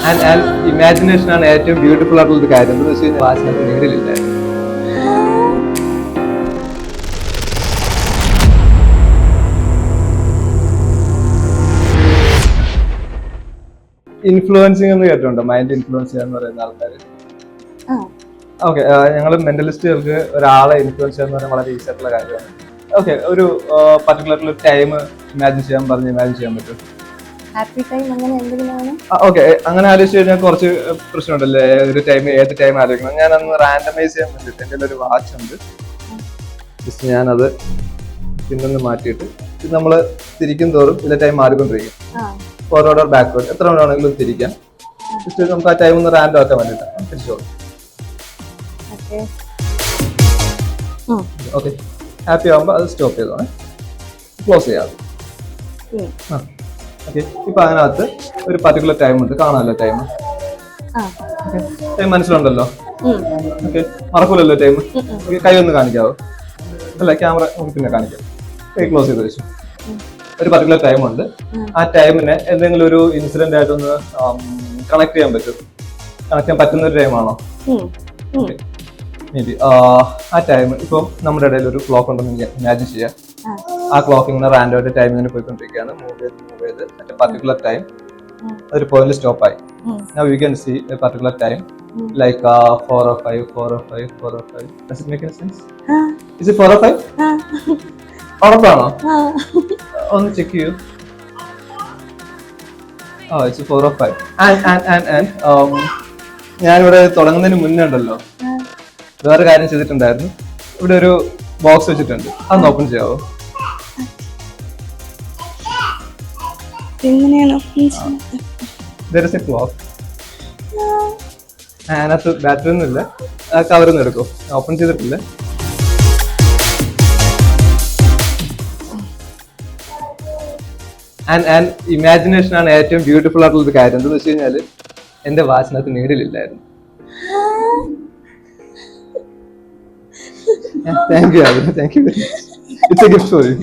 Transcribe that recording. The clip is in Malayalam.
ആൻഡ് ഇമാജിനേഷൻ ആണ് ഏറ്റവും ബ്യൂട്ടിഫുൾ ആയിട്ടുള്ള ഒരു കാര്യം എന്ന് വെച്ച് കഴിഞ്ഞാൽ വാച്ചിനകത്ത് നീഡിലില്ലായിരുന്നു. ഇൻഫ്ലുവൻസിങ് എന്ന് കേട്ടിട്ടുണ്ടോ? മൈൻഡ് ഇൻഫ്ലുവൻസ് ചെയ്യാന്ന് പറയുന്ന ആൾക്കാർ. ഓക്കെ, ഞങ്ങൾ മെന്റലിസ്റ്റുകൾക്ക് ഒരാളെ ഇൻഫ്ലുവൻസ് ചെയ്യാന്ന് പറയുന്നത് വളരെ ഈസി ആയിട്ടുള്ള കാര്യമാണ്. ഓക്കെ, ഒരു പർട്ടിക്കുലർ ടൈം ഇമാജിൻ ചെയ്യാൻ പറ്റും. ഹാപ്പി ടൈം അങ്ങനെ എന്തെങ്കിലും? ഓക്കെ, അങ്ങനെ ആലോചിച്ച് കഴിഞ്ഞാൽ കുറച്ച് പ്രശ്നമുണ്ടല്ലേ, ഒരു ടൈം ഏത് ടൈം ആലോചിക്കണം. ഞാനന്ന് റാൻഡമൈസ് ചെയ്യാൻ വേണ്ടിയിട്ട് എൻ്റെ ഒരു വാച്ച് ഉണ്ട്. ജസ്റ്റ് ഞാനത് പിന്നൊന്ന് മാറ്റിയിട്ട് ഇത് നമ്മൾ തിരിക്കും തോറും ഇതിന്റെ ടൈം മാറിക്കൊണ്ടിരിക്കും. ഫോർവേഡ് ഓർ ബാക്ക്വേർഡ് എത്ര വേണമെങ്കിലും തിരിക്കാം. ജസ്റ്റ് നമുക്ക് ആ ടൈം ഒന്ന് റാൻഡം ആക്കാൻ വേണ്ടിയിട്ടാണ്. തിരിച്ചോളൂ. ഓക്കെ, ഹാപ്പി ആകുമ്പോൾ അത് സ്റ്റോപ്പ് ചെയ്തോണേ, ക്ലോസ് ചെയ്യാതെ. ഓക്കെ, ഇപ്പൊ അതിനകത്ത് ഒരു പർട്ടിക്കുലർ ടൈം ഉണ്ട്, കാണാമല്ലോ ടൈം. ടൈം മനസ്സിലുണ്ടല്ലോ. ഓക്കെ, മറക്കൂലല്ലോ ടൈം. കൈ ഒന്ന് കാണിക്കാവോ? അല്ല, ക്യാമറ നമുക്ക് പിന്നെ കാണിക്കാം. കൈ ക്ലോസ് ചെയ്ത് വെച്ചു. ഒരു പർട്ടിക്കുലർ ടൈം ഉണ്ട്. ആ ടൈമിനെ എന്തെങ്കിലും ഒരു ഇൻസിഡന്റ് ആയിട്ടൊന്ന് കണക്ട് ചെയ്യാൻ പറ്റുന്ന ഒരു ടൈമാണോ? മേ ബി ആ ടൈം ഇപ്പം നമ്മുടെ ഇടയിൽ ഒരു ക്ലോക്ക് ഉണ്ടെന്ന് ഇമാജിൻ ചെയ്യാം. ആ ക്ലോക്ക് ഇങ്ങനെ റാൻഡം ആയിട്ട് ടൈം ഇങ്ങനെ പോയിക്കൊണ്ടിരിക്കുകയാണ്. മൂവ് ചെയ്ത് അറ്റ് പർട്ടിക്കുലർ ടൈം ഒരു പോയിന്റിൽ സ്റ്റോപ്പ് ആയി. Now you can see a particular time like 4 or 5, 4 or 5, 4 or 5. Does it make any sense? Is it 4 or 5? ഉറപ്പാണോ? ഒന്ന് ചെക്ക് ചെയ്യൂ. It's 4 or 5. And ഞാനിവിടെ തുടങ്ങുന്നതിന് മുന്നേ ഉണ്ടല്ലോ വേറെ കാര്യം ചെയ്തിട്ടുണ്ടായിരുന്നു. ഇവിടെ ഒരു ബോക്സ് വെച്ചിട്ടുണ്ട്, അതൊന്ന് ഓപ്പൺ ചെയ്യാവോ? There is a clock. അതിനകത്ത് ബാറ്ററി ഒന്നും ഇല്ല. കവറൊന്നും എടുക്കോ? ഓപ്പൺ ചെയ്തിട്ടില്ല. ആൻഡ് ഇമാജിനേഷൻ ആണ് ഏറ്റവും ബ്യൂട്ടിഫുൾ ആയിട്ടുള്ള ഒരു കാര്യം. എന്താണെന്ന് വെച്ച് കഴിഞ്ഞാൽ എന്റെ വാച്ചിനകത്ത് നീഡിലില്ലായിരുന്നു. Thank you, Abhi. Thank you very much. It's a gift for you.